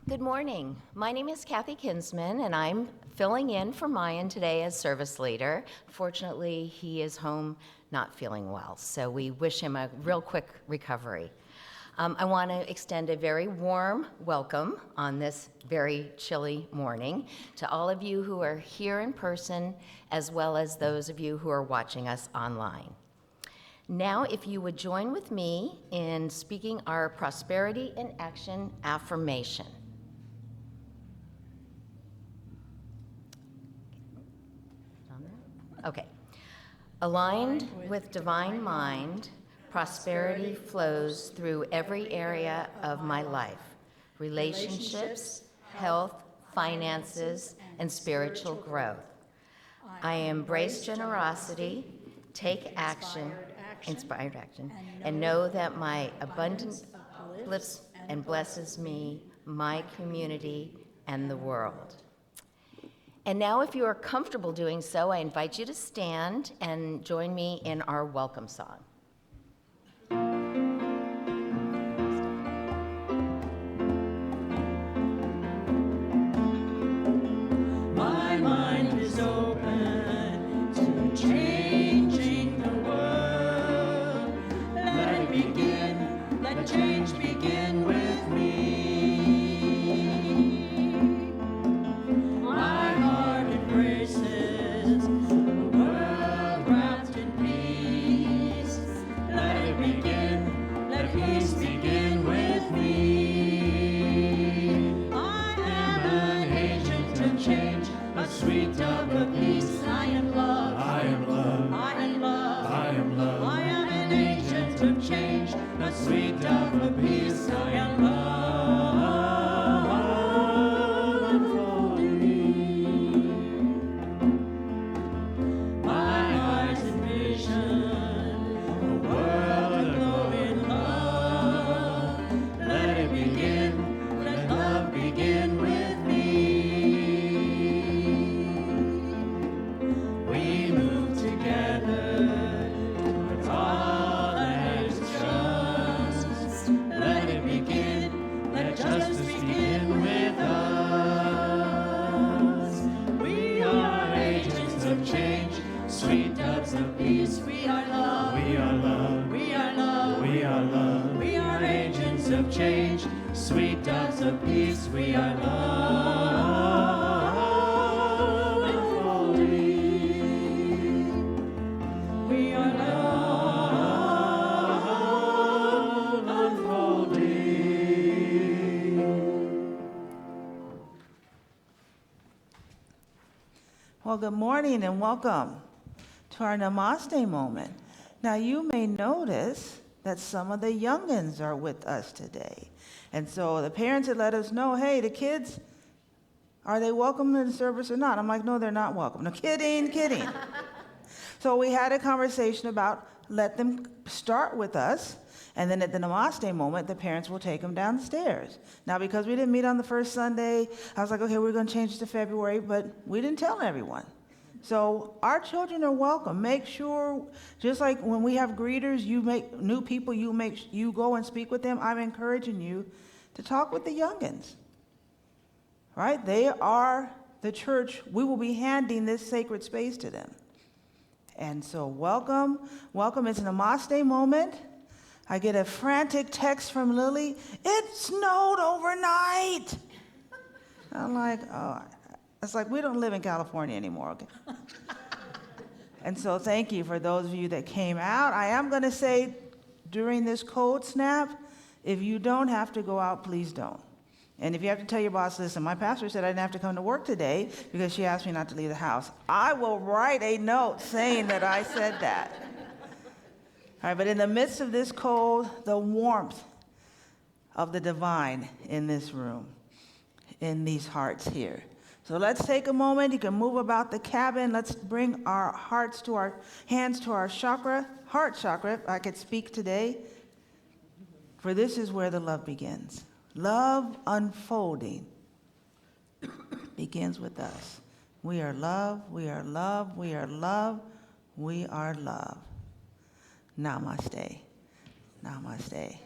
Good morning. My name is Kathy Kinsman, and I'm filling in for Mayan today as service leader. Fortunately, he is home not feeling well, so we wish him a real quick recovery. I want to extend a very warm welcome on this very chilly morning to all of you who are here in person, as well as those of you who are watching us online. Now, if you would join with me in speaking our Prosperity in Action affirmation. Okay. Aligned with divine mind, prosperity flows through every area of my life: relationships, health, finances, and spiritual growth. I embrace generosity, take action, inspired action, and know that my abundance uplifts and blesses me, my community, and the world. And now, if you are comfortable doing so, I invite you to stand and join me in our welcome song. My mind is open to changing the world. Let it begin, let change begin with me. My heart embraces a world wrapped in peace. sweet dance of peace, we are love unfolding. We are love unfolding. Well, good morning and welcome to our Namaste moment. Now, you may notice that some of the youngins are with us today. And so the parents had let us know, hey, the kids, are they welcome in the service or not? I'm like, no, they're not welcome. No, kidding. So we had a conversation about let them start with us, and then at the Namaste moment, the parents will take them downstairs. Now, because we didn't meet on the first Sunday, I was like, okay, we're going to change it to February, but we didn't tell everyone. So our children are welcome. Make sure, just like when we have greeters, you make new people, you go and speak with them. I'm encouraging you to talk with the youngins, right? They are the church. We will be handing this sacred space to them. And so welcome. It's an Namaste moment. I get a frantic text from Lily. It snowed overnight. I'm like, oh. It's like we don't live in California anymore, okay? And so thank you for those of you that came out. I am going to say during this cold snap, if you don't have to go out, please don't. And if you have to tell your boss, listen, my pastor said I didn't have to come to work today because she asked me not to leave the house. I will write a note saying that I said that. All right, but in the midst of this cold, the warmth of the divine in this room, in these hearts here. So let's take a moment. You can move about the cabin. Let's bring our hearts to our hands to our chakra, heart chakra, if I could speak today. For this is where the love begins. Love unfolding begins with us. We are love, we are love, we are love, we are love. Namaste. Namaste.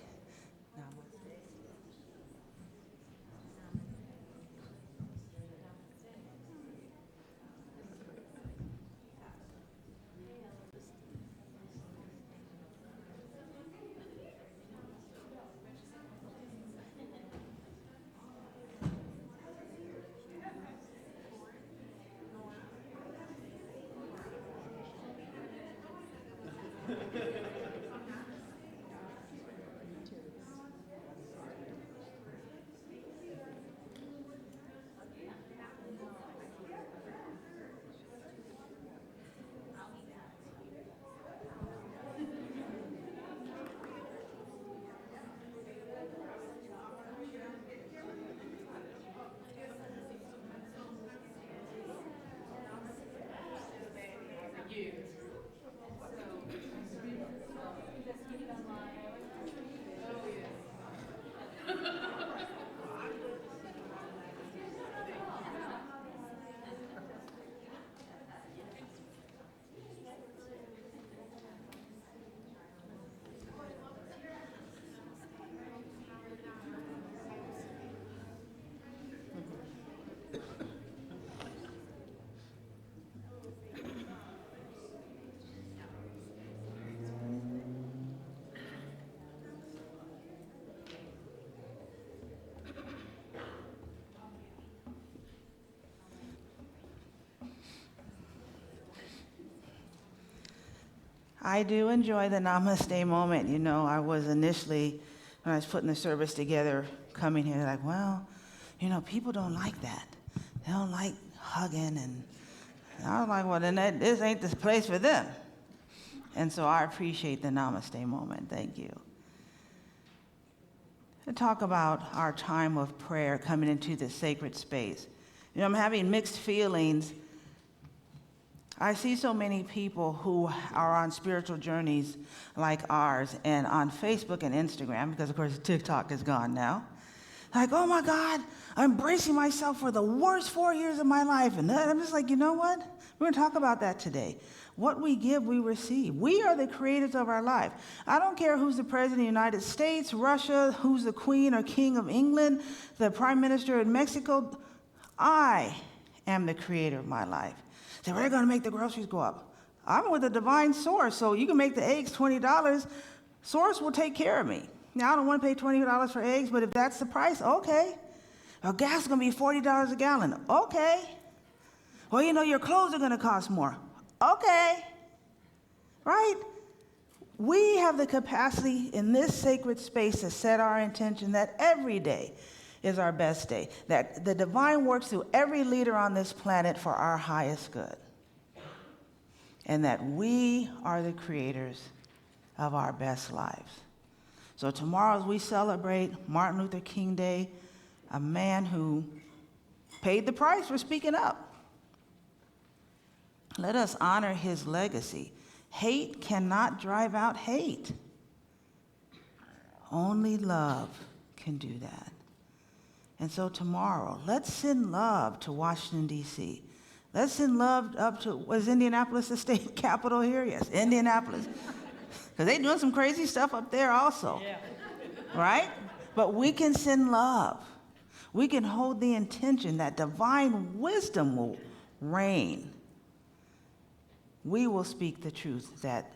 I do enjoy the Namaste moment. You know, I was initially, when I was putting the service together, coming here, like, well, you know, people don't like that. They don't like hugging. And I was like, well, then this ain't the place for them. And so I appreciate the Namaste moment. Thank you. To talk about our time of prayer coming into this sacred space. You know, I'm having mixed feelings. I see so many people who are on spiritual journeys like ours and on Facebook and Instagram, because of course TikTok is gone now. Like, oh my God, I'm bracing myself for the worst 4 years of my life. And I'm just like, you know what? We're going to talk about that today. What we give, we receive. We are the creators of our life. I don't care who's the president of the United States, Russia, who's the queen or king of England, the prime minister in Mexico. I am the creator of my life. So we're going to make the groceries go up. I'm with a divine source, so you can make the eggs $20. Source will take care of me. Now, I don't want to pay $20 for eggs, but if that's the price, okay. Well, gas is going to be $40 a gallon. Okay. Well, you know, your clothes are going to cost more. Okay. Right? We have the capacity in this sacred space to set our intention that every day is our best day, that the divine works through every leader on this planet for our highest good, and that we are the creators of our best lives. So tomorrow, as we celebrate Martin Luther King Day, a man who paid the price for speaking up, let us honor his legacy. Hate cannot drive out hate. Only love can do that. And so tomorrow, let's send love to Washington, D.C. Let's send love up to, was Indianapolis the state capital here? Yes, Indianapolis. Because they're doing some crazy stuff up there also. Yeah. Right? But we can send love. We can hold the intention that divine wisdom will reign. We will speak the truth that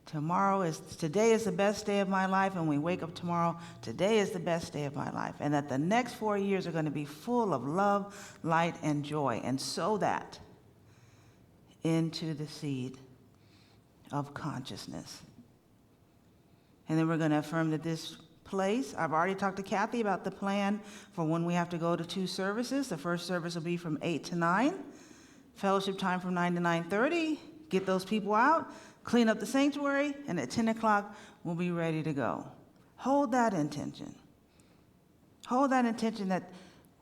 today is the best day of my life, and we wake up tomorrow, today is the best day of my life, and that the next 4 years are going to be full of love, light, and joy, and sow that into the seed of consciousness. And then we're going to affirm that this place, I've already talked to Kathy about the plan for when we have to go to 2 services. The first service will be from 8 to 9, fellowship time from 9 to 9:30. Get those people out, clean up the sanctuary, and at 10 o'clock, we'll be ready to go. Hold that intention. Hold that intention that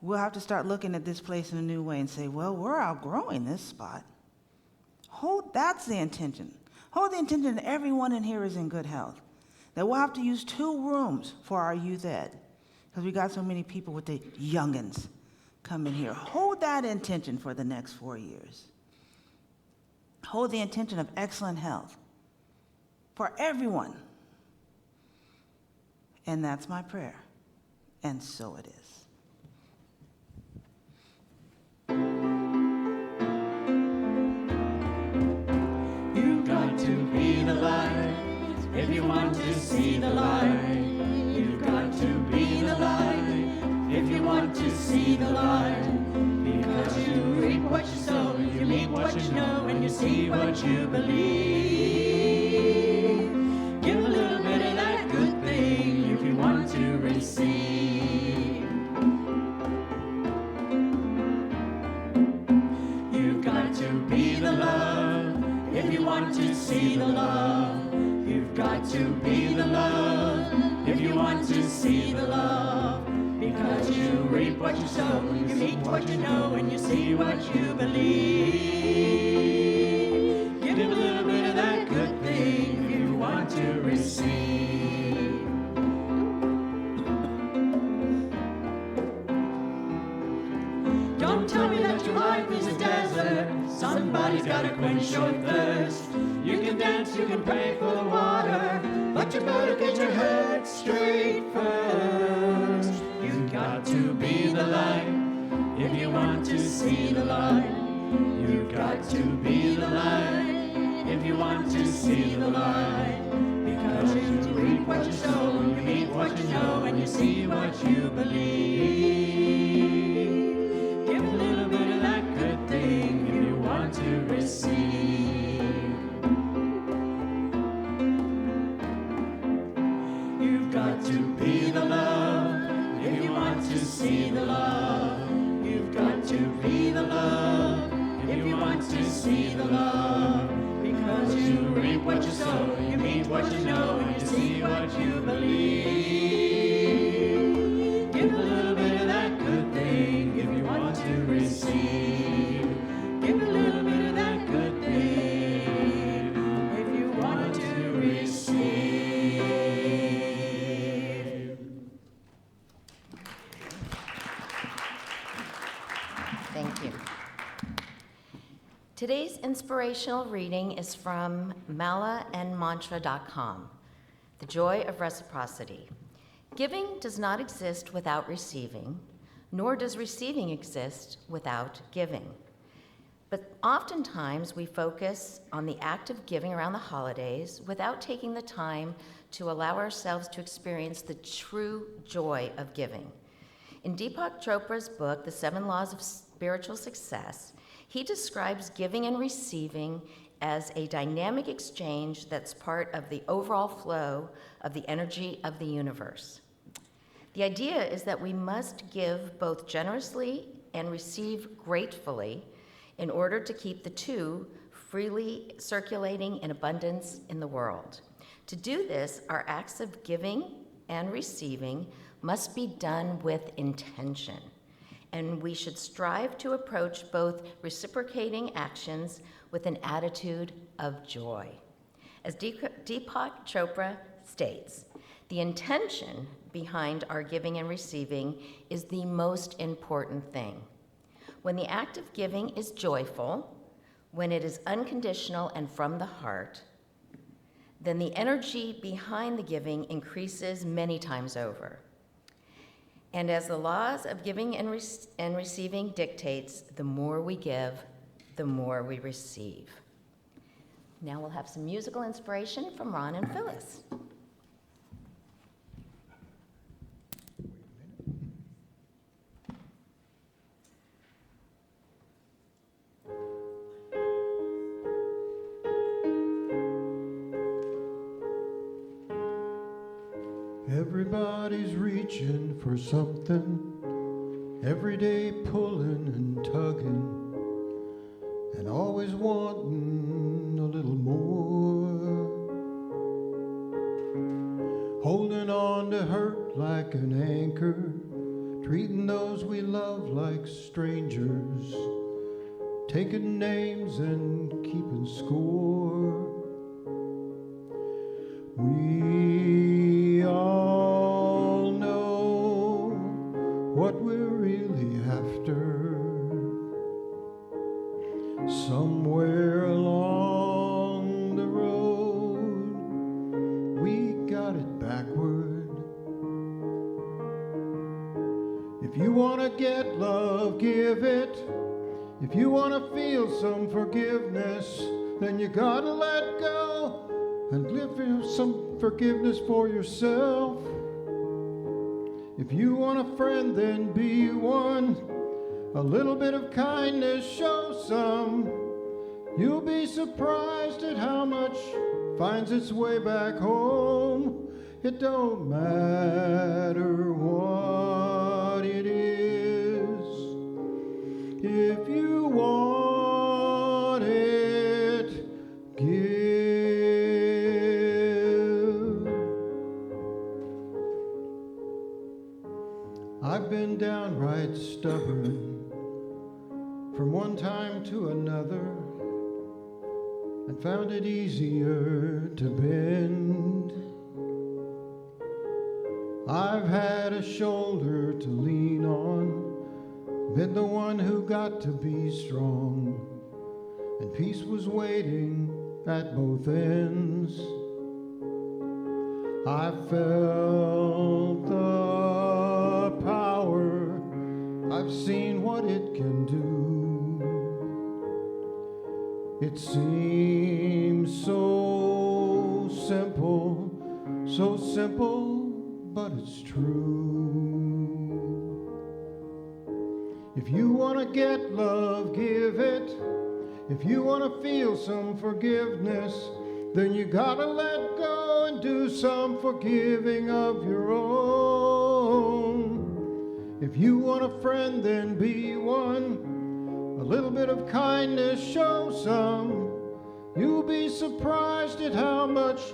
we'll have to start looking at this place in a new way and say, well, we're outgrowing this spot. That's the intention. Hold the intention that everyone in here is in good health. That we'll have to use 2 rooms for our youth ed, because we got so many people with the youngins coming here. Hold that intention for the next 4 years. Hold the intention of excellent health for everyone. And that's my prayer. And so it is. You've got to be the light if you want to see the light. You've got to be the light if you want to see the light. Because you reap what you sow, you meet what you know, and you see what you believe. Give a little bit of that good thing if you want to receive. You've got to be the love if you want to see the love. You've got to be the love if you want to see the love. Because you reap what you sow, you meet what you know, and you see what you believe. Give a little bit of that good thing if you want to receive. Don't tell me that your life is a desert. Somebody's gotta quench your thirst. You can dance, you can pray for the water, but you better get your head straight first. You've got to be the light if you want to see the light. You've got to be the light if you want to see the light. Because you reap what you sow, you meet what you know, and you see what you believe. Give a little bit of that good thing if you want to receive. You've got to be the love if you want to see the love. You've got to be the love if you want to see the love. Because you reap what you sow, you meet what you know, and you see what you believe. Give a little bit of that good thing if you want to receive. Give a little bit of that good thing if you want to receive. Thank you. Today's inspirational reading is from malaandmantra.com. The Joy of Reciprocity. Giving does not exist without receiving, nor does receiving exist without giving. But oftentimes we focus on the act of giving around the holidays without taking the time to allow ourselves to experience the true joy of giving. In Deepak Chopra's book, The 7 Laws of Spiritual Success, he describes giving and receiving as a dynamic exchange that's part of the overall flow of the energy of the universe. The idea is that we must give both generously and receive gratefully in order to keep the two freely circulating in abundance in the world. To do this, our acts of giving and receiving must be done with intention, and we should strive to approach both reciprocating actions with an attitude of joy. As Deepak Chopra states, the intention behind our giving and receiving is the most important thing. When the act of giving is joyful, when it is unconditional and from the heart, then the energy behind the giving increases many times over. And as the laws of giving and receiving dictates, the more we give, the more we receive. Now we'll have some musical inspiration from Ron and Phyllis. Everybody's reaching for something, every day pulling and tugging, and always wanting a little more. Holding on to hurt like an anchor, treating those we love like strangers, taking names and keeping score. We all know what we're really after. Somewhere along the road, we got it backward. If you want to get love, give it. If you want to feel some forgiveness, then you gotta let go and live for some forgiveness for yourself. If you want a friend, then be one. A little bit of kindness, show some. You'll be surprised at how much finds its way back home. It don't matter what it is. If you want it, give. I've been downright stubborn from one time to another, and found it easier to bend. I've had a shoulder to lean on, been the one who got to be strong, and peace was waiting at both ends. I felt the power, I've seen what it can do. It seems so simple, but it's true. If you want to get love, give it. If you want to feel some forgiveness, then you gotta let go and do some forgiving of your own. If you want a friend, then be one. A little bit of kindness, show some. You'll be surprised at how much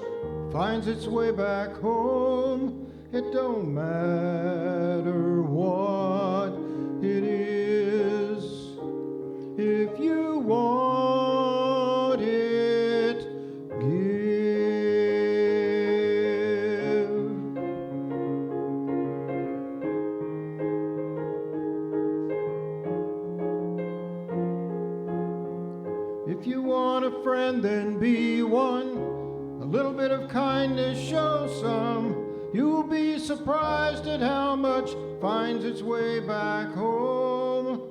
finds its way back home. It don't matter what it is. If you want it, give. If you want a friend, then be one. A little bit of kindness, show some. You'll be surprised at how much finds its way back home.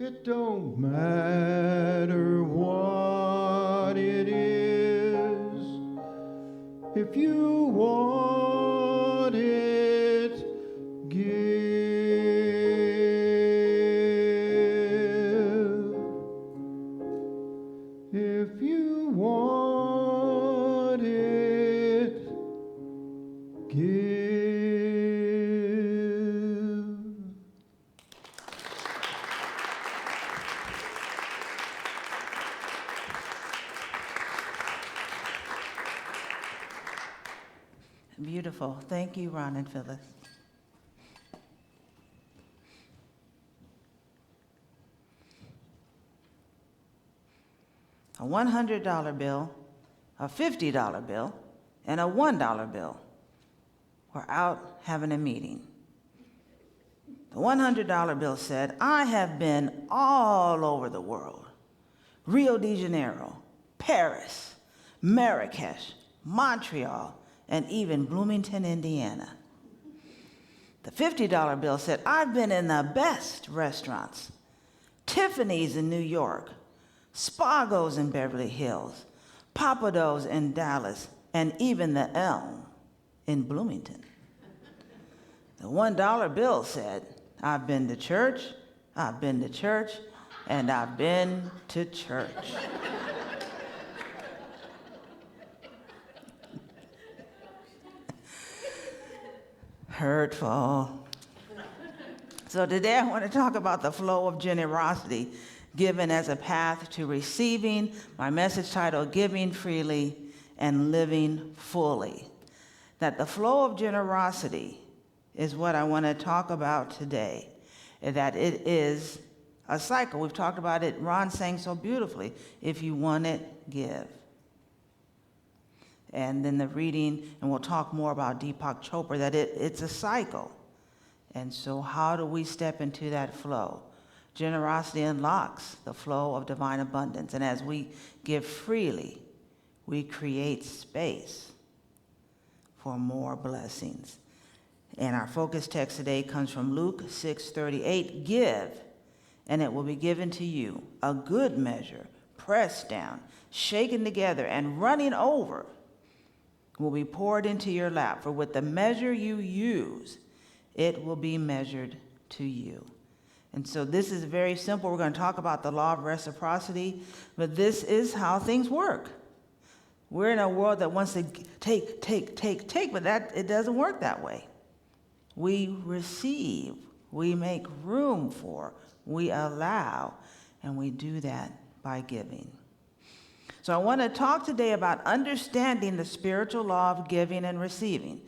It don't matter what it is. If you want it, give. If you want it, give. Beautiful. Thank you, Ron and Phyllis. A $100 bill, a $50 bill, and a $1 bill were out having a meeting. The $100 bill said, I have been all over the world. Rio de Janeiro, Paris, Marrakesh, Montreal, and even Bloomington, Indiana. The $50 bill said, I've been in the best restaurants. Tiffany's in New York, Spago's in Beverly Hills, Papado's in Dallas, and even the Elm in Bloomington. The $1 bill said, I've been to church, I've been to church, and I've been to church. Hurtful. So today I want to talk about the flow of generosity given as a path to receiving. My message title, Giving Freely and Living Fully. That the flow of generosity is what I want to talk about today. That it is a cycle. We've talked about it. Ron sang so beautifully. If you want it, give. And then the reading, and we'll talk more about Deepak Chopra, that it's a cycle. And so how do we step into that flow? Generosity unlocks the flow of divine abundance. And as we give freely, we create space for more blessings. And our focus text today comes from Luke 6:38. Give, and it will be given to you, a good measure, pressed down, shaken together, and running over, will be poured into your lap. For with the measure you use, it will be measured to you. And so this is very simple. We're going to talk about the law of reciprocity, but this is how things work. We're in a world that wants to take, but it doesn't work that way. We receive, we make room for, we allow, and we do that by giving. So I want to talk today about understanding the spiritual law of giving and receiving.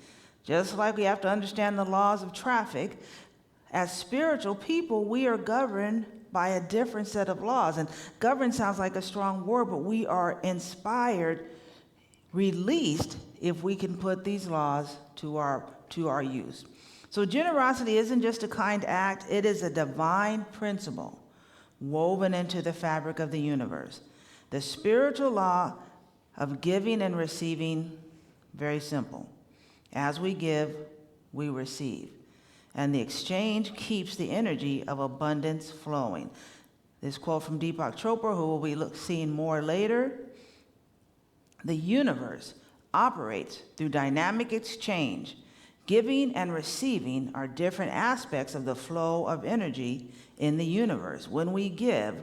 Just like we have to understand the laws of traffic, as spiritual people, we are governed by a different set of laws. And governed sounds like a strong word, but we are inspired, released, if we can put these laws to our use. So generosity isn't just a kind act, it is a divine principle woven into the fabric of the universe. The spiritual law of giving and receiving, very simple. As we give, we receive. And the exchange keeps the energy of abundance flowing. This quote from Deepak Chopra, who we'll be seeing more later. The universe operates through dynamic exchange. Giving and receiving are different aspects of the flow of energy in the universe. When we give,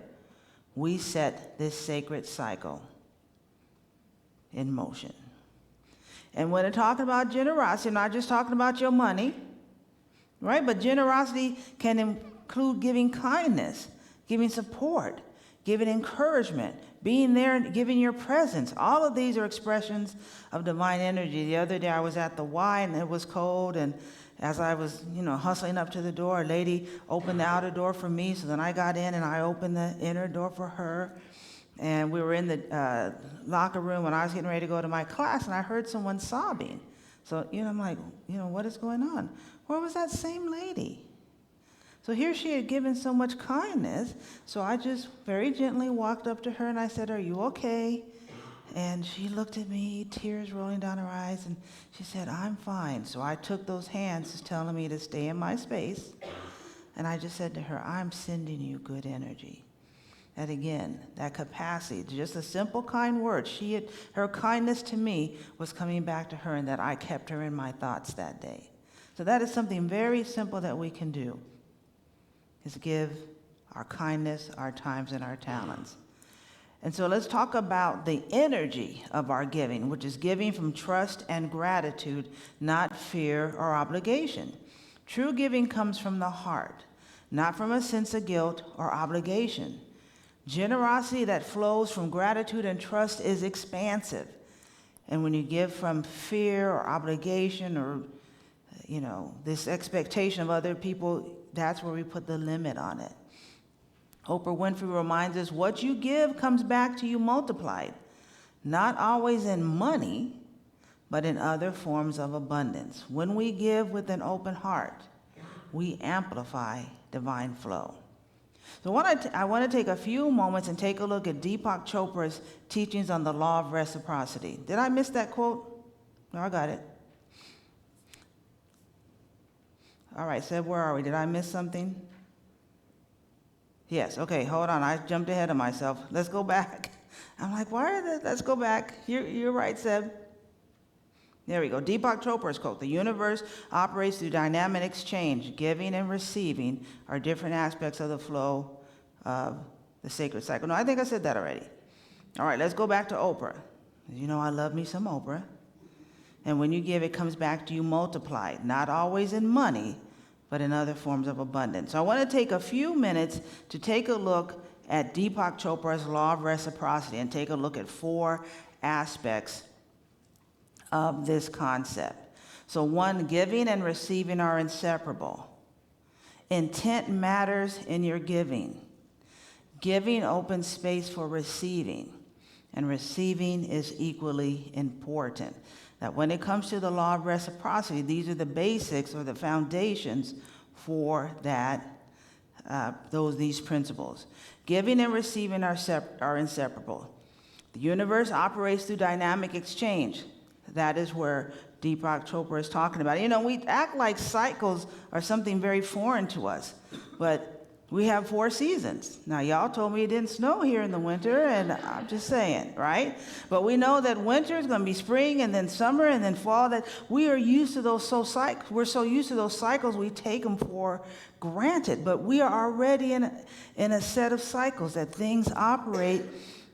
we set this sacred cycle in motion. And when we're talking about generosity, I'm not just talking about your money, right? But generosity can include giving kindness, giving support, giving encouragement, being there and giving your presence. All of these are expressions of divine energy. The other day I was at the Y and it was cold, and as I was, hustling up to the door, a lady opened the outer door for me, so then I got in and I opened the inner door for her. And we were in the locker room when I was getting ready to go to my class, and I heard someone sobbing. So, I'm like, what is going on? Where was that same lady? So here she had given so much kindness, so I just very gently walked up to her and I said, "Are you okay?" And she looked at me, tears rolling down her eyes, and she said, "I'm fine." So I took those hands telling me to stay in my space. And I just said to her, I'm sending you good energy. And again, that capacity, just a simple, kind word. Her kindness to me was coming back to her, and that I kept her in my thoughts that day. So that is something very simple that we can do, is give our kindness, our times, and our talents. And so let's talk about the energy of our giving, which is giving from trust and gratitude, not fear or obligation. True giving comes from the heart, not from a sense of guilt or obligation. Generosity that flows from gratitude and trust is expansive. And when you give from fear or obligation or, this expectation of other people, that's where we put the limit on it. Oprah Winfrey reminds us, what you give comes back to you multiplied, not always in money, but in other forms of abundance. When we give with an open heart, we amplify divine flow. So I want to take a few moments and take a look at Deepak Chopra's teachings on the law of reciprocity. Did I miss that quote? No, I got it. All right, Seb, where are we? Did I miss something? Yes, okay, hold on. I jumped ahead of myself. Let's go back. I'm like, let's go back. You're right, Seb. There we go. Deepak Chopra's quote, the universe operates through dynamic exchange. Giving and receiving are different aspects of the flow of the sacred cycle. No, I think I said that already. All right, let's go back to Oprah. You know I love me some Oprah. And when you give, it comes back to you multiplied, not always in money, but in other forms of abundance. So I want to take a few minutes to take a look at Deepak Chopra's law of reciprocity and take a look at 4 aspects of this concept. So 1, giving and receiving are inseparable. Intent matters in your giving. Giving opens space for receiving, and receiving is equally important. That when it comes to the law of reciprocity, these are the basics or the foundations for that, these principles. Giving and receiving are inseparable. The universe operates through dynamic exchange. That is where Deepak Chopra is talking about. We act like cycles are something very foreign to us, but we have 4 seasons. Now, y'all told me it didn't snow here in the winter, and I'm just saying, right? But we know that winter is going to be spring, and then summer, and then fall. That we are used to those we're so used to those cycles, we take them for granted. But we are already in a set of cycles that things operate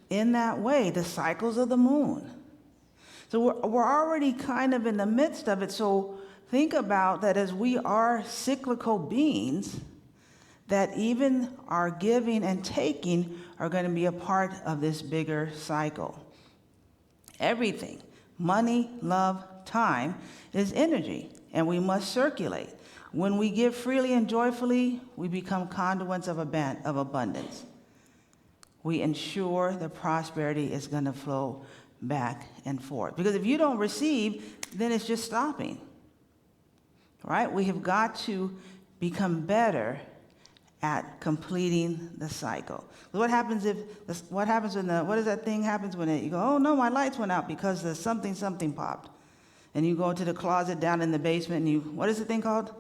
in that way. The cycles of the moon. So we're already kind of in the midst of it. So think about that as we are cyclical beings, that even our giving and taking are going to be a part of this bigger cycle. Everything, money, love, time, is energy, and we must circulate. When we give freely and joyfully, we become conduits of abundance. We ensure the prosperity is going to flow back and forth. Because if you don't receive, then it's just stopping. Right? We have got to become better at completing the cycle. What happens when you go, oh no, my lights went out because the something popped. And you go to the closet down in the basement and what is the thing called?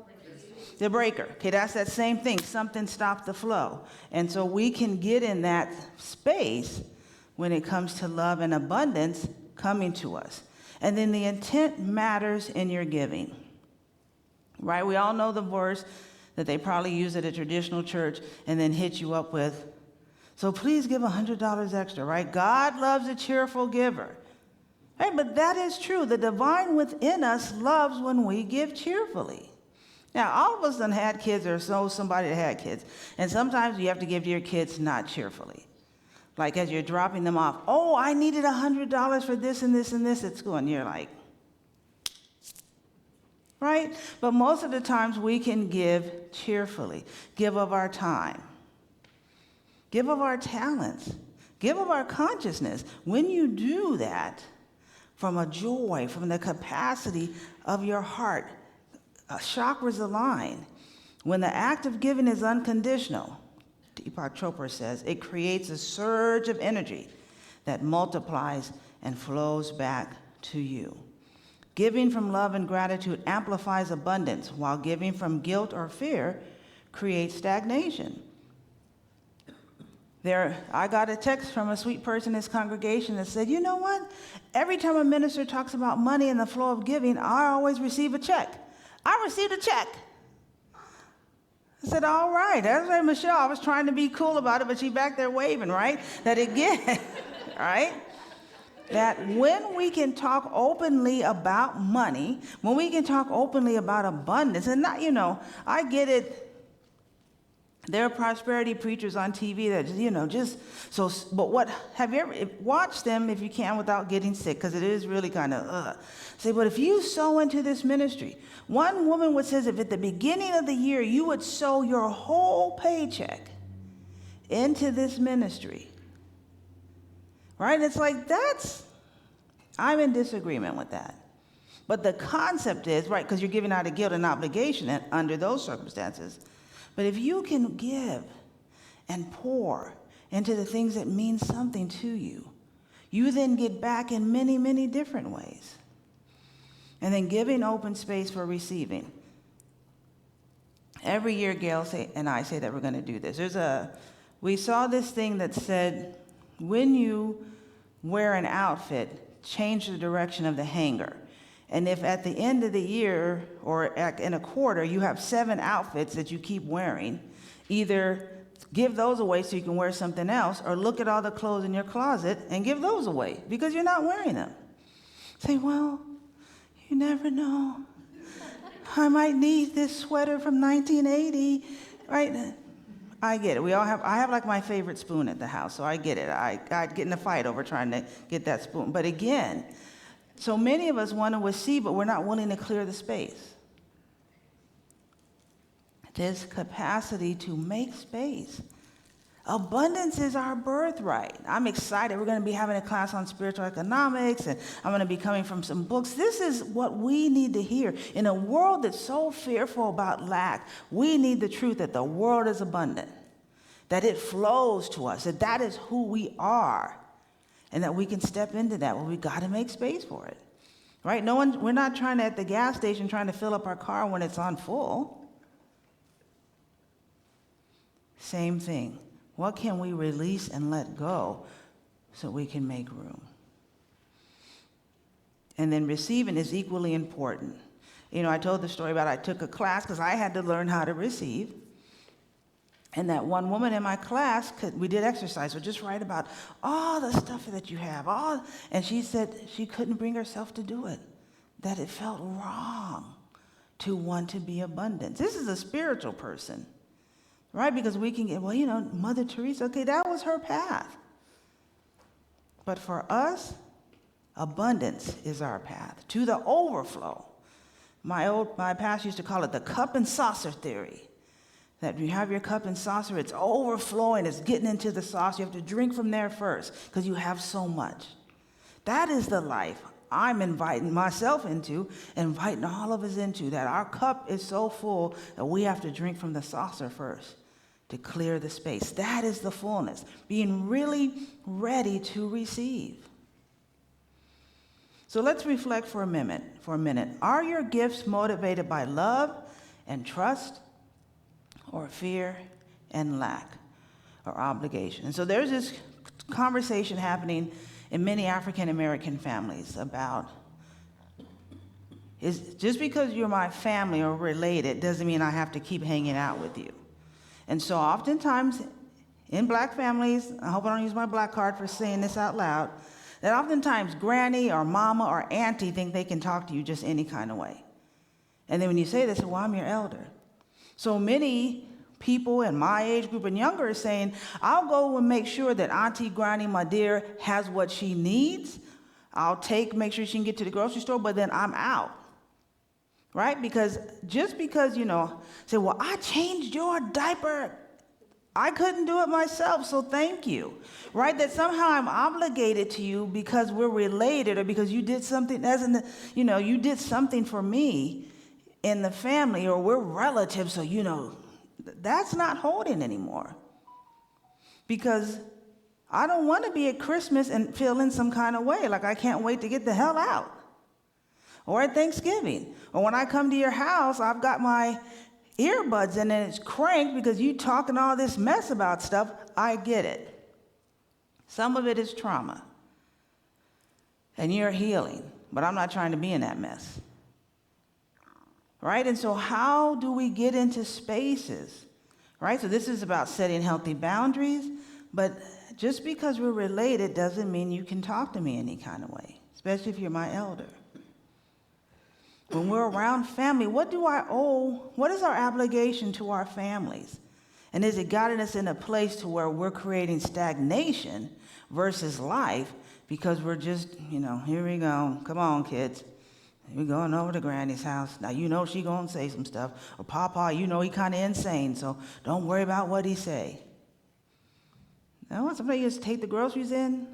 The breaker. Okay, that's that same thing. Something stopped the flow. And so we can get in that space when it comes to love and abundance coming to us. And then the intent matters in your giving. Right? We all know the verse that they probably use at a traditional church and then hit you up with, so please give $100 extra, right? God loves a cheerful giver. Right? But that is true. The divine within us loves when we give cheerfully. Now, all of us done had kids or know somebody that had kids. And sometimes you have to give to your kids not cheerfully. Like as you're dropping them off, oh, I needed $100 for this and this and this at school. And you're like, right? But most of the times we can give cheerfully, give of our time, give of our talents, give of our consciousness. When you do that from a joy, from the capacity of your heart, chakras align. When the act of giving is unconditional, Deepak Chopra says, it creates a surge of energy that multiplies and flows back to you. Giving from love and gratitude amplifies abundance, while giving from guilt or fear creates stagnation. I got a text from a sweet person in this congregation that said, you know what? Every time a minister talks about money and the flow of giving, I always receive a check. I received a check. I said, all right. That's right, Michelle. I was trying to be cool about it, but she back there waving, right? That again, right? That when we can talk openly about money, when we can talk openly about abundance, and not, I get it. There are prosperity preachers on TV that, but have you ever watched them if you can without getting sick? Because it is really kind of, Say, but if you sow into this ministry, one woman would says if at the beginning of the year you would sow your whole paycheck into this ministry, right? It's like, I'm in disagreement with that. But the concept is, right, because you're giving out of guilt and obligation under those circumstances. But if you can give and pour into the things that mean something to you, you then get back in many, many different ways. And then giving open space for receiving. Every year, Gail and I say that we're going to do this. We saw this thing that said, when you wear an outfit, change the direction of the hanger. And if at the end of the year or in a quarter you have 7 outfits that you keep wearing, either give those away so you can wear something else, or look at all the clothes in your closet and give those away because you're not wearing them. Say, well, you never know. I might need this sweater from 1980, right? I get it. I have like my favorite spoon at the house, so I get it. I'd get in a fight over trying to get that spoon. But again, so many of us want to receive, but we're not willing to clear the space. This capacity to make space. Abundance is our birthright. I'm excited. We're going to be having a class on spiritual economics, and I'm going to be coming from some books. This is what we need to hear. In a world that's so fearful about lack, we need the truth that the world is abundant, that it flows to us, that is who we are. And that we can step into that, but we got to make space for it, right? We're not trying to, at the gas station, trying to fill up our car when it's on full. Same thing. What can we release and let go so we can make room? And then receiving is equally important. I told the story about I took a class because I had to learn how to receive. And that one woman in my class, we did exercise, so just write about all the stuff that you have. And she said she couldn't bring herself to do it, that it felt wrong to want to be abundant. This is a spiritual person, right? Because we can get, Mother Teresa, okay, that was her path. But for us, abundance is our path to the overflow. My pastor used to call it the cup and saucer theory. That you have your cup and saucer, it's overflowing, it's getting into the saucer. You have to drink from there first because you have so much. That is the life I'm inviting myself into, inviting all of us into, that our cup is so full that we have to drink from the saucer first to clear the space. That is the fullness, being really ready to receive. So let's reflect for a minute. Are your gifts motivated by love and trust, or fear and lack, or obligation? And so there's this conversation happening in many African American families about, just because you're my family or related doesn't mean I have to keep hanging out with you. And so oftentimes in black families, I hope I don't use my black card for saying this out loud, that oftentimes granny or mama or auntie think they can talk to you just any kind of way. And then when you say this, well, I'm your elder. So many people in my age group and younger are saying, I'll go and make sure that Auntie Granny, my dear, has what she needs. I'll make sure she can get to the grocery store, but then I'm out. Right? Because just because, say, well, I changed your diaper. I couldn't do it myself, so thank you. Right? That somehow I'm obligated to you because we're related or because you did something, you did something for me in the family, or we're relatives, so that's not holding anymore. Because I don't want to be at Christmas and feel in some kind of way, like I can't wait to get the hell out. Or at Thanksgiving. Or when I come to your house, I've got my earbuds in and it's cranked because you talking all this mess about stuff, I get it. Some of it is trauma. And you're healing, but I'm not trying to be in that mess. Right? And so how do we get into spaces? Right? So this is about setting healthy boundaries, but just because we're related doesn't mean you can talk to me any kind of way, especially if you're my elder. When we're around family, what do I owe? What is our obligation to our families? And is it gotten us in a place to where we're creating stagnation versus life because we're just, here we go. Come on, kids. We're going over to Granny's house. Now, she going to say some stuff. Or Papa, he kind of insane, so don't worry about what he say. No, somebody just take the groceries in,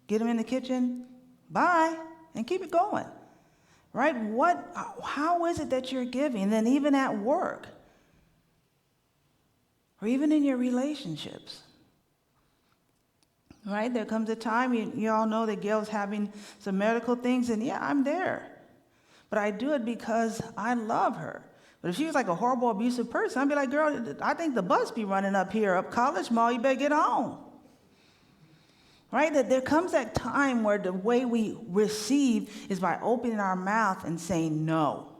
get them in the kitchen, bye, and keep it going. Right? How is it that you're giving? And then even at work, or even in your relationships. Right? There comes a time, you all know that Gail's having some medical things, and yeah, I'm there. But I do it because I love her. But if she was like a horrible, abusive person, I'd be like, girl, I think the bus be running up here, up College Mall, you better get home. Right? That there comes that time where the way we receive is by opening our mouth and saying no.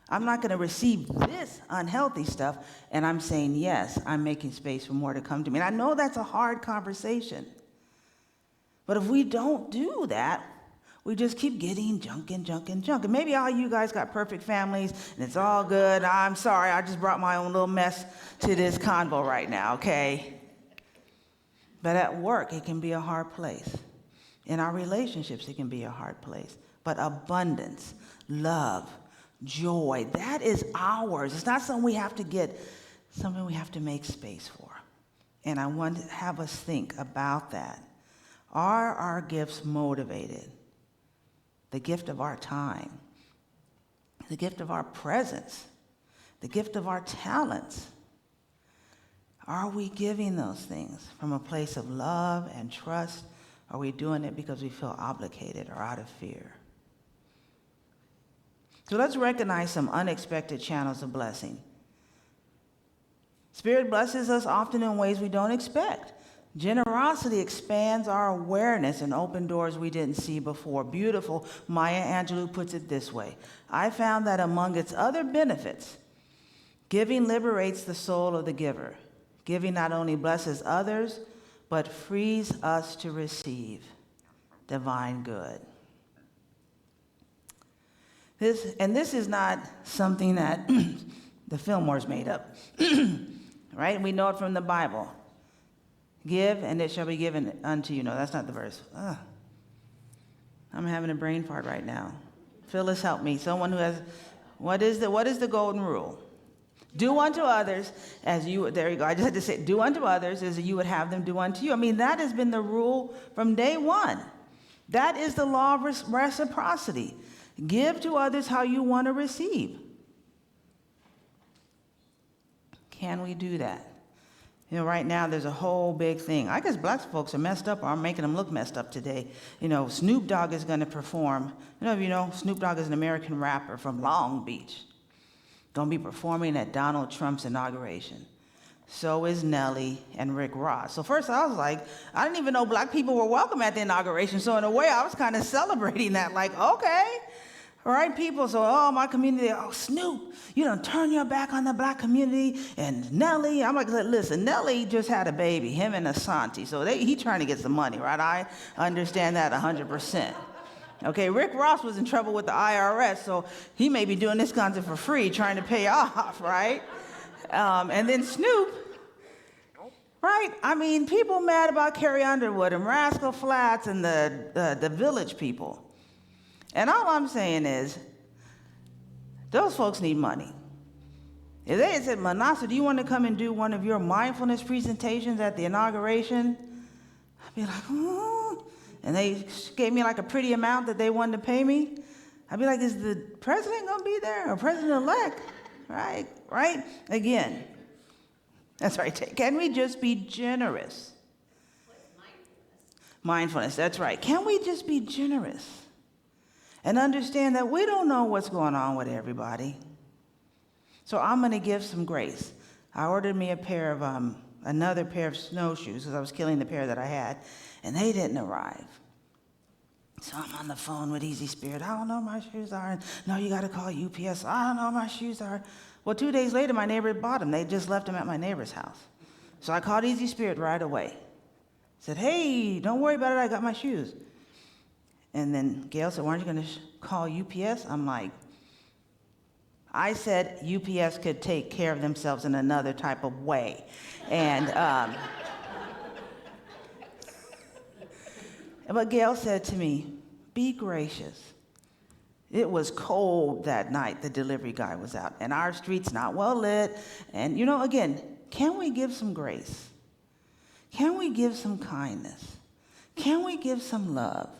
I'm not going to receive this unhealthy stuff, and I'm saying yes, I'm making space for more to come to me. And I know that's a hard conversation. But if we don't do that, we just keep getting junk. And maybe all you guys got perfect families, and it's all good. I'm sorry, I just brought my own little mess to this convo right now, okay? But at work, it can be a hard place. In our relationships, it can be a hard place. But abundance, love, joy, that is ours. It's not something we have to get, something we have to make space for. And I want to have us think about that. Are our gifts motivated? The gift of our time, the gift of our presence, the gift of our talents. Are we giving those things from a place of love and trust? Or are we doing it because we feel obligated or out of fear? So let's recognize some unexpected channels of blessing. Spirit blesses us often in ways we don't expect. Generosity expands our awareness and opens doors we didn't see before. Beautiful. Maya Angelou puts it this way. I found that among its other benefits, giving liberates the soul of the giver. Giving not only blesses others, but frees us to receive divine good. This is not something that the Fillmores made up, right? We know it from the Bible. Give, and it shall be given unto you. No, that's not the verse. I'm having a brain fart right now. Phyllis, help me. Someone who has, what is the golden rule? Do unto others as you, there you go. I just had to say, do unto others as you would have them do unto you. I mean, that has been the rule from day one. That is the law of reciprocity. Give to others how you want to receive. Can we do that? Right now there's a whole big thing. I guess black folks are messed up, or I'm making them look messed up today. Snoop Dogg is going to perform. Snoop Dogg is an American rapper from Long Beach. Going to be performing at Donald Trump's inauguration. So is Nelly and Rick Ross. So first I was like, I didn't even know black people were welcome at the inauguration. So in a way I was kind of celebrating that, like, okay. All right, people, so, my community, Snoop, you done turn your back on the black community, and Nelly, I'm like, listen, Nelly just had a baby, him and Asante, so he trying to get some money, right? I understand that 100%. Okay, Rick Ross was in trouble with the IRS, so he may be doing this concert for free, trying to pay off, right? And then Snoop, right? I mean, people mad about Carrie Underwood and Rascal Flatts and the Village People. And all I'm saying is, those folks need money. If they had said, Minnassa, do you want to come and do one of your mindfulness presentations at the inauguration? I'd be like, and they gave me like a pretty amount that they wanted to pay me. I'd be like, is the president going to be there, or president-elect? Right? Again, that's right. Can we just be generous? Mindfulness, that's right. Can we just be generous? And understand that we don't know what's going on with everybody. So I'm going to give some grace. I ordered me another pair of snowshoes because I was killing the pair that I had, and they didn't arrive. So I'm on the phone with Easy Spirit. I don't know where my shoes are. And, no, you got to call UPS. I don't know where my shoes are. Well, 2 days later, my neighbor bought them. They just left them at my neighbor's house. So I called Easy Spirit right away. Said, hey, don't worry about it. I got my shoes. And then Gail said, weren't you going to call UPS? I'm like, I said UPS could take care of themselves in another type of way. And but Gail said to me, be gracious. It was cold that night the delivery guy was out, and our street's not well lit. And, again, can we give some grace? Can we give some kindness? Can we give some love?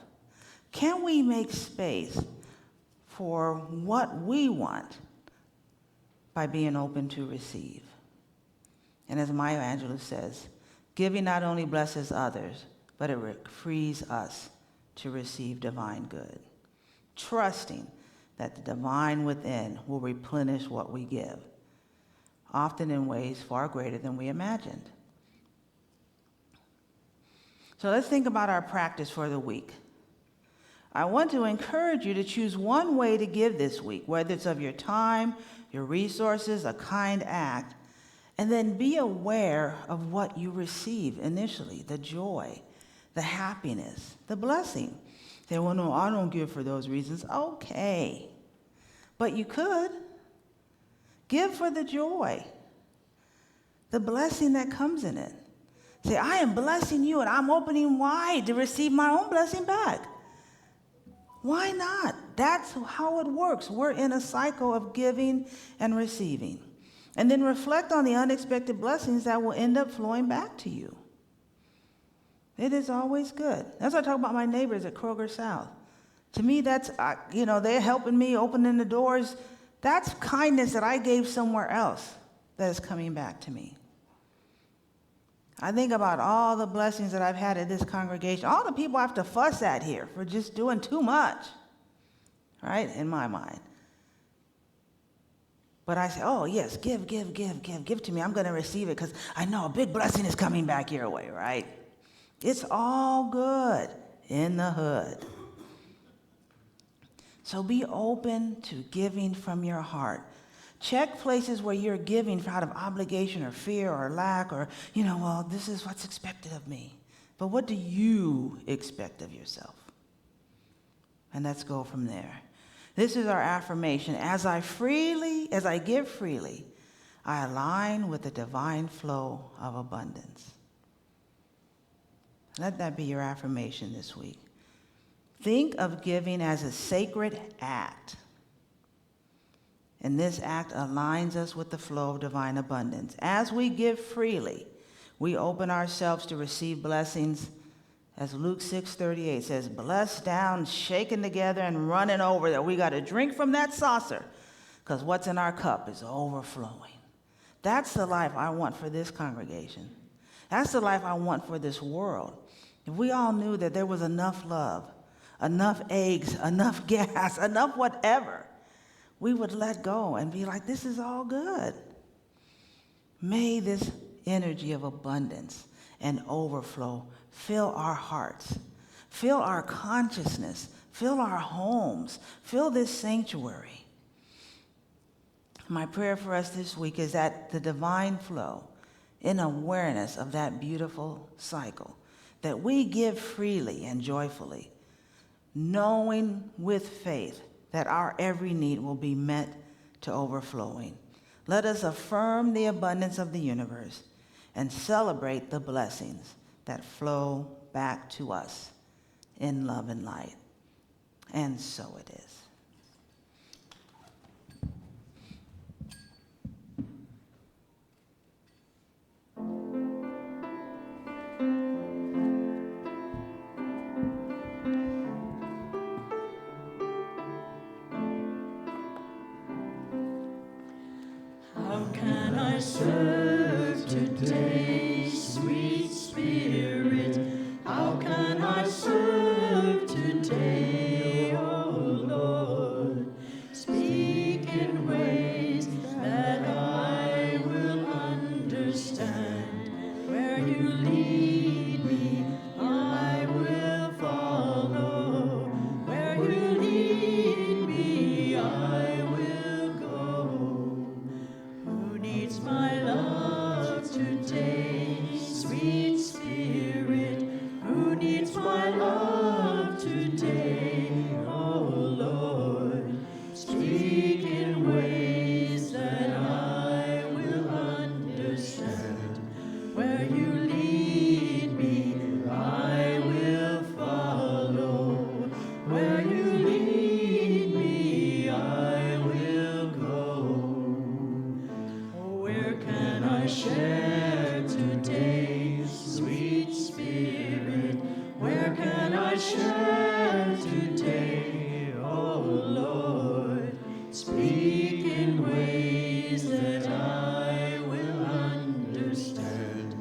Can we make space for what we want by being open to receive? And as Maya Angelou says, giving not only blesses others, but it frees us to receive divine good, trusting that the divine within will replenish what we give, often in ways far greater than we imagined. So let's think about our practice for the week. I want to encourage you to choose one way to give this week, whether it's of your time, your resources, a kind act, and then be aware of what you receive initially, the joy, the happiness, the blessing. Say, well, no, I don't give for those reasons. Okay. But you could. Give for the joy, the blessing that comes in it. Say, I am blessing you, and I'm opening wide to receive my own blessing back. Why not? That's how it works. We're in a cycle of giving and receiving. And then reflect on the unexpected blessings that will end up flowing back to you. It is always good. That's what I talk about my neighbors at Kroger South. To me, that's, they're helping me, opening the doors. That's kindness that I gave somewhere else that is coming back to me. I think about all the blessings that I've had at this congregation, all the people I have to fuss at here for just doing too much, right, in my mind. But I say, oh, yes, give to me. I'm going to receive it because I know a big blessing is coming back your way, right? It's all good in the hood. So be open to giving from your heart. Check places where you're giving out of obligation or fear or lack or, well, this is what's expected of me. But what do you expect of yourself? And let's go from there. This is our affirmation. As I give freely, I align with the divine flow of abundance. Let that be your affirmation this week. Think of giving as a sacred act. And this act aligns us with the flow of divine abundance. As we give freely, we open ourselves to receive blessings. As Luke 6:38 says, blessed down, shaken together, and running over, that we got to drink from that saucer because what's in our cup is overflowing. That's the life I want for this congregation. That's the life I want for this world. If we all knew that there was enough love, enough eggs, enough gas, enough whatever, we would let go and be like, this is all good. May this energy of abundance and overflow fill our hearts, fill our consciousness, fill our homes, fill this sanctuary. My prayer for us this week is that the divine flow, in awareness of that beautiful cycle, that we give freely and joyfully, knowing with faith that our every need will be met to overflowing. Let us affirm the abundance of the universe and celebrate the blessings that flow back to us in love and light. And so it is. How can I serve today, sweet Spirit? How can I serve today, oh Lord? Speak in ways that I share today, oh Lord? Speak in ways that I will understand.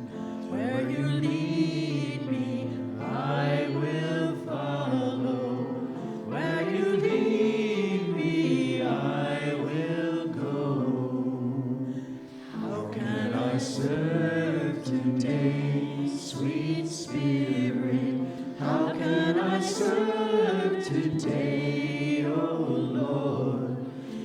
Where you lead me, I will follow. Where you lead me, I will go. How can I serve today, sweet Spirit? How can I serve today, oh Lord?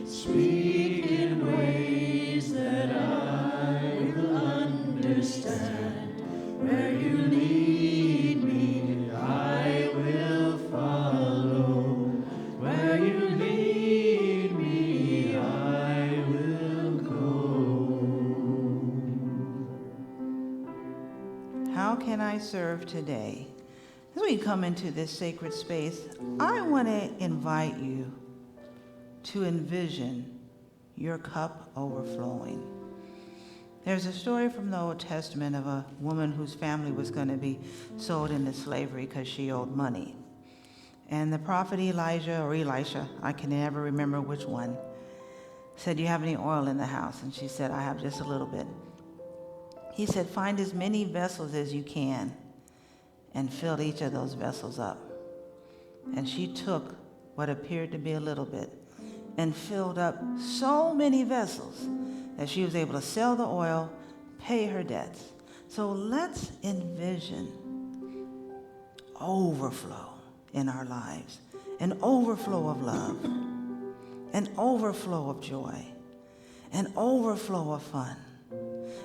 Speak in ways that I will understand. Where you lead me, I will follow. Where you lead me, I will go. How can I serve today? As we come into this sacred space, I want to invite you to envision your cup overflowing. There's a story from the Old Testament of a woman whose family was going to be sold into slavery because she owed money. And the prophet Elijah, or Elisha, I can never remember which one, said, "Do you have any oil in the house?" And she said, "I have just a little bit." He said, "Find as many vessels as you can and fill each of those vessels up." And she took what appeared to be a little bit and filled up so many vessels that she was able to sell the oil, pay her debts. So let's envision overflow in our lives, an overflow of love, an overflow of joy, an overflow of fun,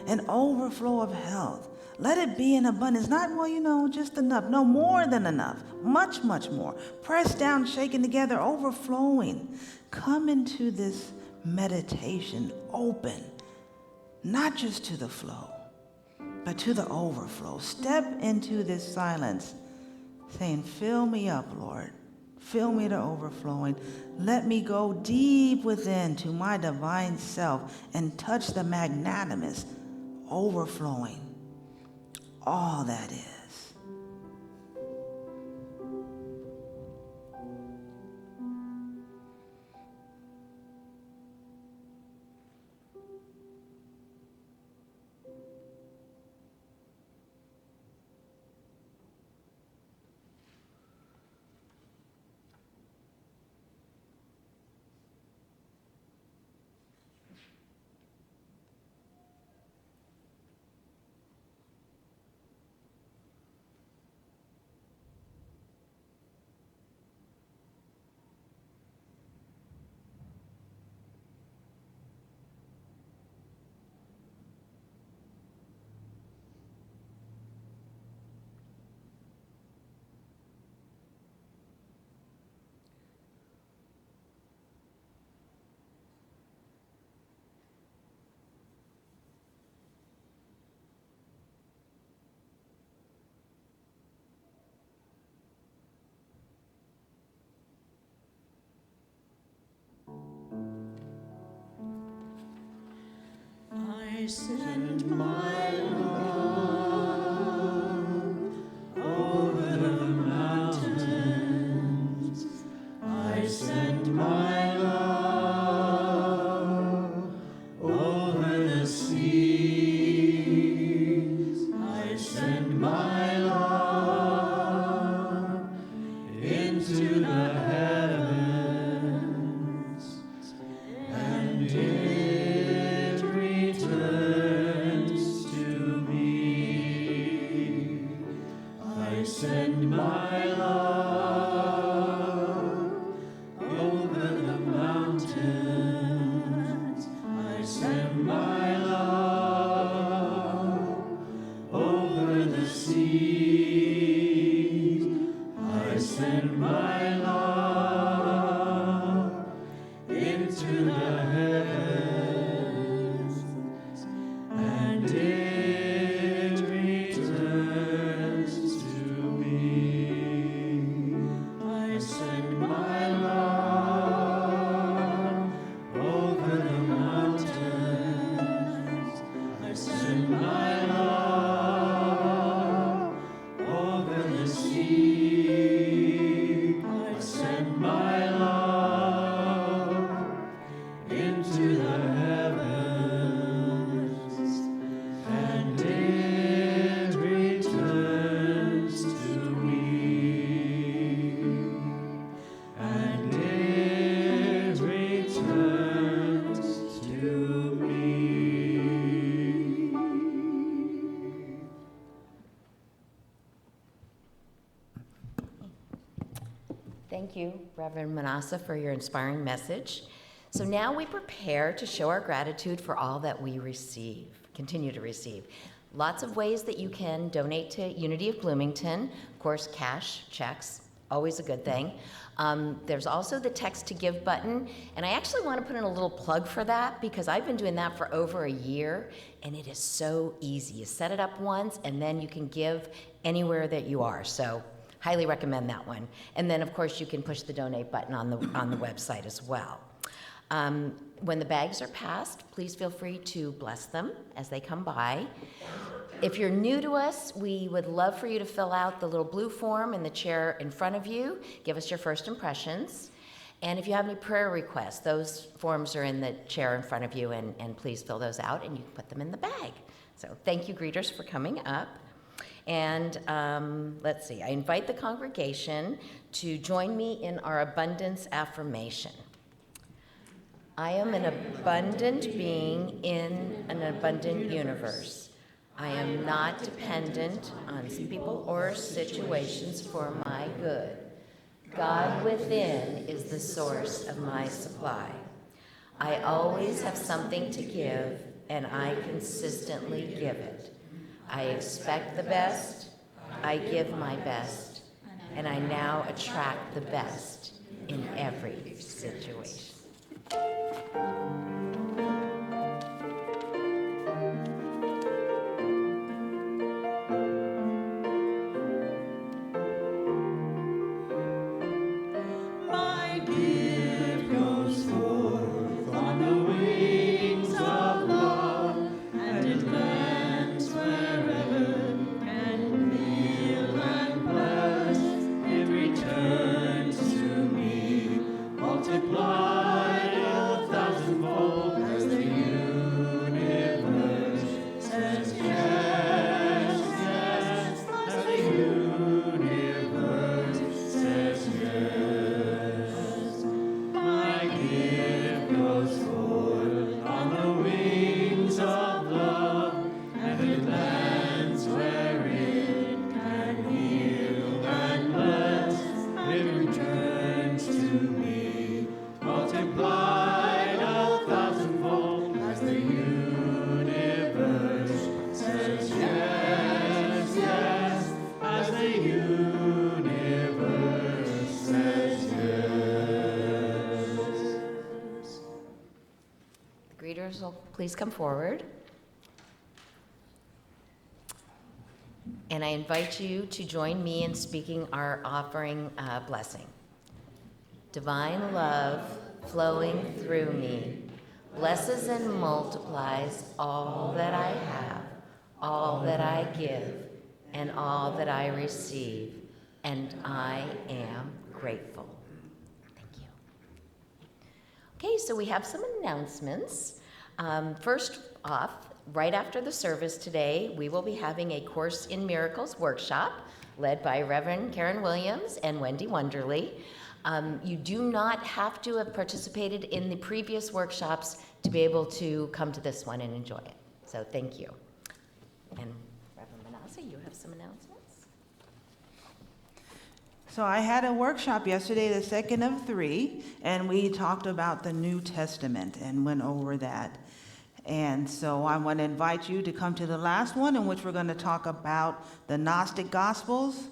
an overflow of health. Let it be in abundance, not, just enough. No, more than enough. Much, much more. Pressed down, shaken together, overflowing. Come into this meditation open, not just to the flow, but to the overflow. Step into this silence, saying, "Fill me up, Lord. Fill me to overflowing. Let me go deep within to my divine self and touch the magnanimous, overflowing, all that is." I send my love over the mountains. I send my love over the seas. I send my love into the heavens, and it returns to me. I send my love over the mountains. I send my love over the seas. I send my love into the heavens, and it returns to me. I send my love over the mountains. I send my love over the seas. Thank you, Reverend Minnassa, for your inspiring message. So now we prepare to show our gratitude for all that we receive, continue to receive. Lots of ways that you can donate to Unity of Bloomington. Of course, cash, checks, always a good thing. There's also the text to give button, and I actually want to put in a little plug for that because I've been doing that for over a year, and it is so easy. You set it up once, and then you can give anywhere that you are. So highly recommend that one. And then, of course, you can push the donate button on the website as well. When the bags are passed, please feel free to bless them as they come by. If you're new to us, we would love for you to fill out the little blue form in the chair in front of you. Give us your first impressions. And if you have any prayer requests, those forms are in the chair in front of you, and please fill those out, and you can put them in the bag. So thank you, greeters, for coming up. And let's see, I invite the congregation to join me in our abundance affirmation. I am an abundant being in an abundant universe. I am not dependent on people or situations for my good. God within is the source of my supply. I always have something to give, and I consistently give it. I expect the best, I give my best, and I now attract the best in every situation. My gift goes forth on the wings of love, and it lands wherever can heal and bless. It returns to me, multiplied a thousandfold, as the universe says yes, yes, as the universe says yes. My gift goes forth on the wings of love, and it lands where it can heal and bless. It returns to me, multiplied a thousandfold, as the universe says yes, yes, as the universe says yes. The greeters will please come forward. And I invite you to join me in speaking our offering blessing. Divine love flowing through me blesses and multiplies all that I have, all that I give, and all that I receive, and I am grateful. Thank you. Okay, so we have some announcements. First off, right after the service today, we will be having a Course in Miracles workshop led by Reverend Karen Williams and Wendy Wonderly. You do not have to have participated in the previous workshops to be able to come to this one and enjoy it. So thank you. And Reverend Minnassa, you have some announcements? So I had a workshop yesterday, the second of 3, and we talked about the New Testament and went over that. And so I want to invite you to come to the last one, in which we're going to talk about the Gnostic Gospels.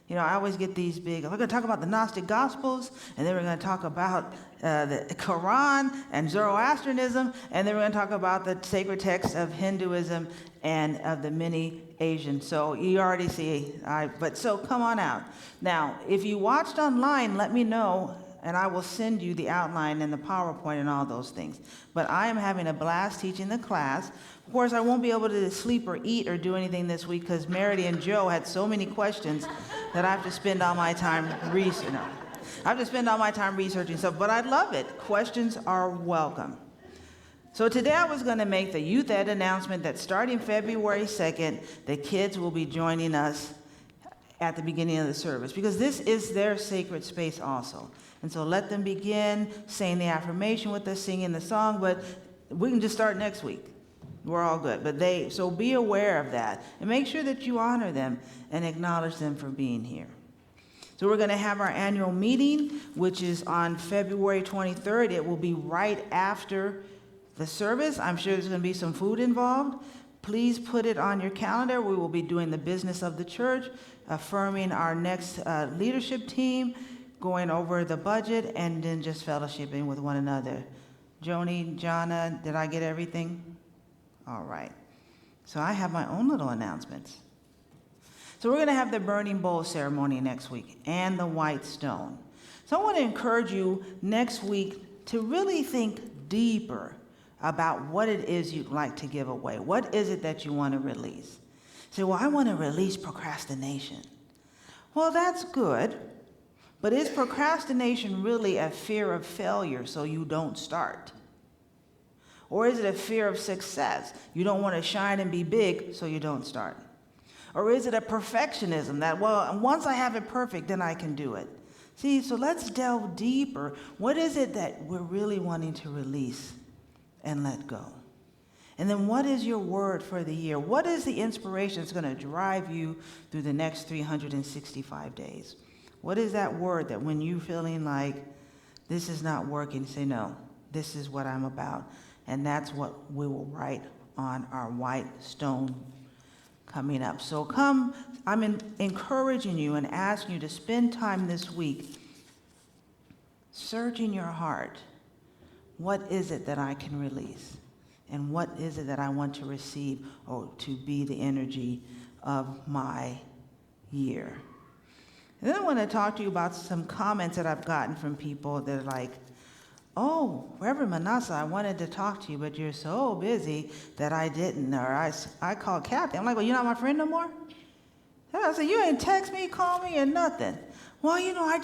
You know, I always get these big, we're going to talk about the Gnostic Gospels, and then we're going to talk about the Quran and Zoroastrianism, and then we're going to talk about the sacred texts of Hinduism and of the many Asian. So you already see, but so come on out. Now, if you watched online, let me know, and I will send you the outline and the PowerPoint and all those things. But I am having a blast teaching the class. Of course, I won't be able to sleep or eat or do anything this week because Meredith and Joe had so many questions that I have to spend all my time researching. I have to spend all my time researching stuff, but I love it. Questions are welcome. So today I was going to make the Youth Ed announcement that starting February 2nd, the kids will be joining us at the beginning of the service, because this is their sacred space also. And so let them begin saying the affirmation with us, singing the song, but we can just start next week. We're all good. But so be aware of that, and make sure that you honor them and acknowledge them for being here. So we're going to have our annual meeting, which is on February 23rd. It will be right after the service. I'm sure there's going to be some food involved. Please put it on your calendar. We will be doing the business of the church, affirming our next leadership team, going over the budget, and then just fellowshipping with one another. Joni, Jana, did I get everything? All right. So I have my own little announcements. So we're going to have the burning bowl ceremony next week and the white stone. So I want to encourage you next week to really think deeper about what it is you'd like to give away. What is it that you want to release? Say, well, I want to release procrastination. Well, that's good, but is procrastination really a fear of failure so you don't start? Or is it a fear of success? You don't want to shine and be big, so you don't start. Or is it a perfectionism that, well, once I have it perfect, then I can do it? See, so let's delve deeper. What is it that we're really wanting to release and let go? And then what is your word for the year? What is the inspiration that's going to drive you through the next 365 days? What is that word that when you're feeling like this is not working, say, no, this is what I'm about. And that's what we will write on our white stone coming up. So come, I'm encouraging you and asking you to spend time this week searching your heart. What is it that I can release? And what is it that I want to receive or to be the energy of my year? And then I want to talk to you about some comments that I've gotten from people that are like, oh, Reverend Minnassa, I wanted to talk to you, but you're so busy that I didn't. Or I called Kathy. I'm like, well, you're not my friend no more? I said, you ain't text me, call me, or nothing. Well, you know,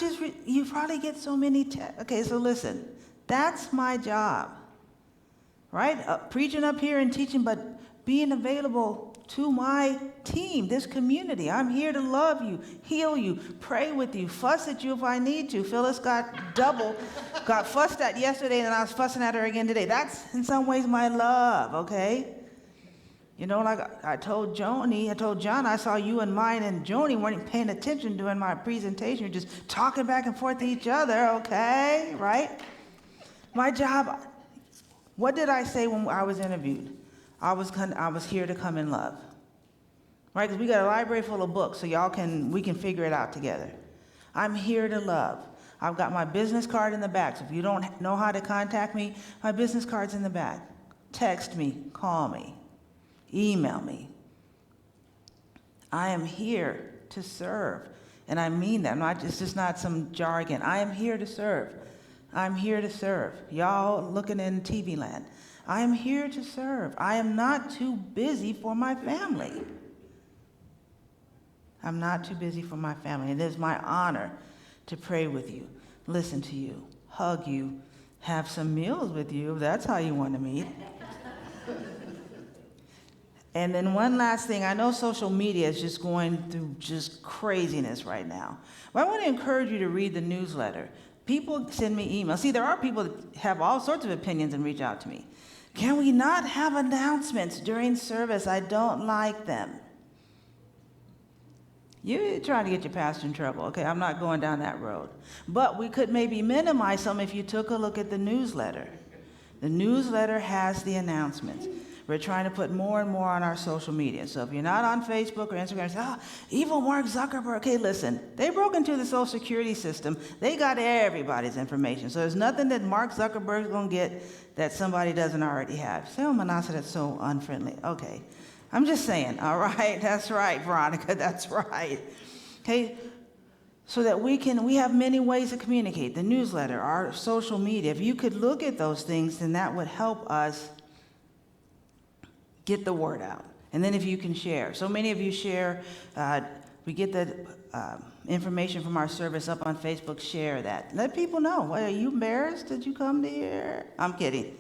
you probably get so many texts. Okay, so listen, that's my job, right? Preaching up here and teaching, but being available to my team, this community. I'm here to love you, heal you, pray with you, fuss at you if I need to. Phyllis got fussed at yesterday, and I was fussing at her again today. That's in some ways my love, okay? You know, like I told John, I saw you and mine and Joni weren't paying attention during my presentation. You're just talking back and forth to each other, okay? Right? My job, what did I say when I was interviewed? I was here to come in love, right? Because we got a library full of books, so we can figure it out together. I'm here to love. I've got my business card in the back, so if you don't know how to contact me, my business card's in the back. Text me, call me, email me. I am here to serve, and I mean that. It's just not some jargon. I am here to serve. I'm here to serve. Y'all looking in TV land. I am here to serve. I am not too busy for my family. I'm not too busy for my family. It is my honor to pray with you, listen to you, hug you, have some meals with you, if that's how you want to meet. And then one last thing, I know social media is just going through just craziness right now. But I want to encourage you to read the newsletter. People send me emails. See, there are people that have all sorts of opinions and reach out to me. Can we not have announcements during service? I don't like them. You're trying to get your pastor in trouble, okay? I'm not going down that road. But we could maybe minimize some if you took a look at the newsletter. The newsletter has the announcements. We're trying to put more and more on our social media. So if you're not on Facebook or Instagram, say, evil Mark Zuckerberg. Okay, listen, they broke into the Social Security system. They got everybody's information. So there's nothing that Mark Zuckerberg's going to get that somebody doesn't already have. Say, oh, Minnassa, that's so unfriendly. Okay, I'm just saying, all right? That's right, Veronica, that's right. Okay, so that we have many ways to communicate. The newsletter, our social media. If you could look at those things, then that would help us get the word out. And then if you can share. So many of you share, we get the information from our service up on Facebook, share that. Let people know. What, are you embarrassed? Did you come to here? I'm kidding.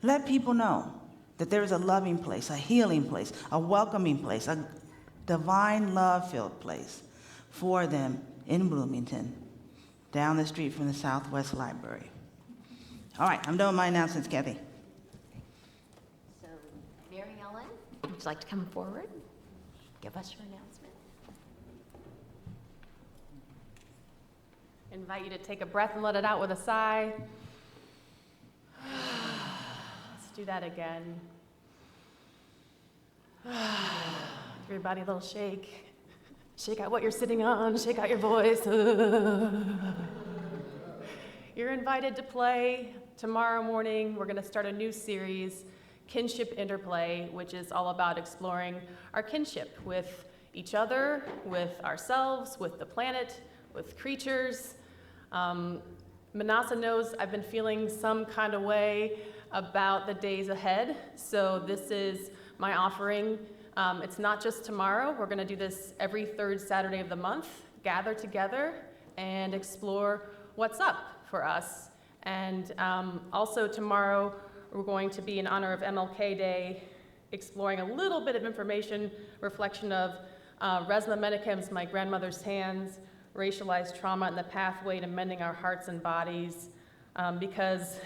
Let people know that there is a loving place, a healing place, a welcoming place, a divine love-filled place for them in Bloomington, down the street from the Southwest Library. All right, I'm done with my announcements, Kathy. Would you like to come forward? Give us your announcement. Invite you to take a breath and let it out with a sigh. Let's do that again. Everybody, a little shake. Shake out what you're sitting on, shake out your voice. You're invited to play. Tomorrow morning, we're gonna start a new series, Kinship Interplay, which is all about exploring our kinship with each other, with ourselves, with the planet, with creatures. Minnassa knows I've been feeling some kind of way about the days ahead, so this is my offering. It's not just tomorrow. We're going to do this every third Saturday of the month, gather together and explore what's up for us. And also tomorrow, we're going to be in honor of MLK Day, exploring a little bit of information, reflection of Resma Menakem's My Grandmother's Hands, racialized trauma and the pathway to mending our hearts and bodies, because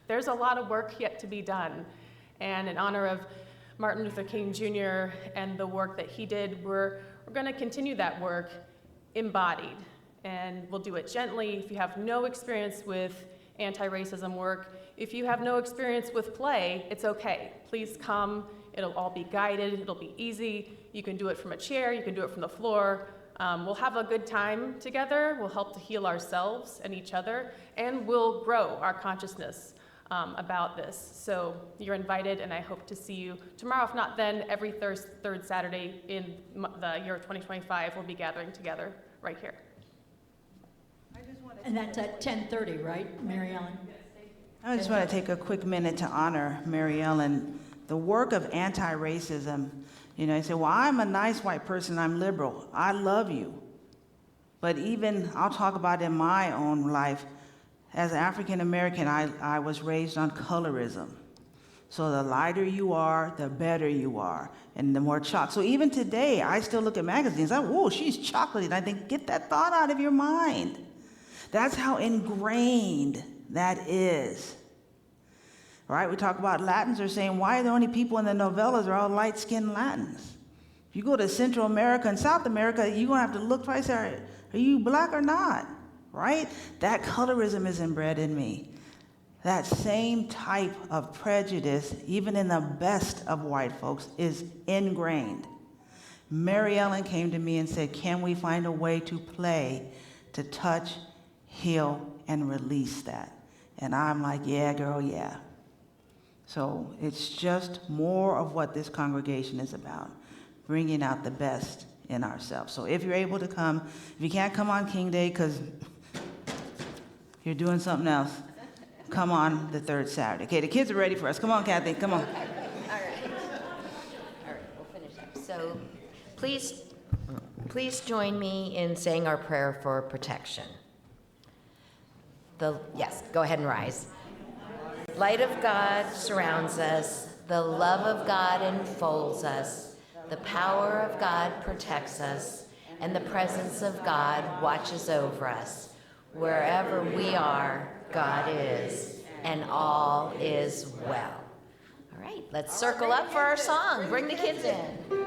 there's a lot of work yet to be done. And in honor of Martin Luther King Jr. and the work that he did, we're going to continue that work embodied. And we'll do it gently. If you have no experience with anti-racism work, if you have no experience with play, it's okay. Please come. It'll all be guided. It'll be easy. You can do it from a chair. You can do it from the floor. We'll have a good time together. We'll help to heal ourselves and each other, and we'll grow our consciousness about this. So you're invited, and I hope to see you tomorrow. If not then, every third Saturday in the year of 2025, we'll be gathering together right here. And that's at 10:30, right, Mary Ellen? I just want to take a quick minute to honor Mary Ellen. The work of anti-racism, you know, you say, well, I'm a nice white person, I'm liberal. I love you. But even, I'll talk about in my own life, as an African American, I was raised on colorism. So the lighter you are, the better you are, and the more chocolate. So even today, I still look at magazines, whoa, she's chocolatey. And I think, get that thought out of your mind. That's how ingrained that is. Right? We talk about Latins are saying, why are the only people in the novellas are all light-skinned Latins? If you go to Central America and South America, you're going to have to look twice, are you black or not? Right? That colorism is inbred in me. That same type of prejudice, even in the best of white folks, is ingrained. Mary Ellen came to me and said, can we find a way to play, to touch, heal, and release that? And I'm like, yeah, girl, yeah. So it's just more of what this congregation is about, bringing out the best in ourselves. So if you're able to come, if you can't come on King Day because you're doing something else, come on the third Saturday. Okay, the kids are ready for us. Come on, Kathy, come on. Okay. All right, we'll finish up. So please join me in saying our prayer for protection. Yes, go ahead and rise. Light of God surrounds us, the love of God enfolds us, the power of God protects us, and the presence of God watches over us. Wherever we are, God is, and all is well. All right, let's circle up for our song. Bring the kids in.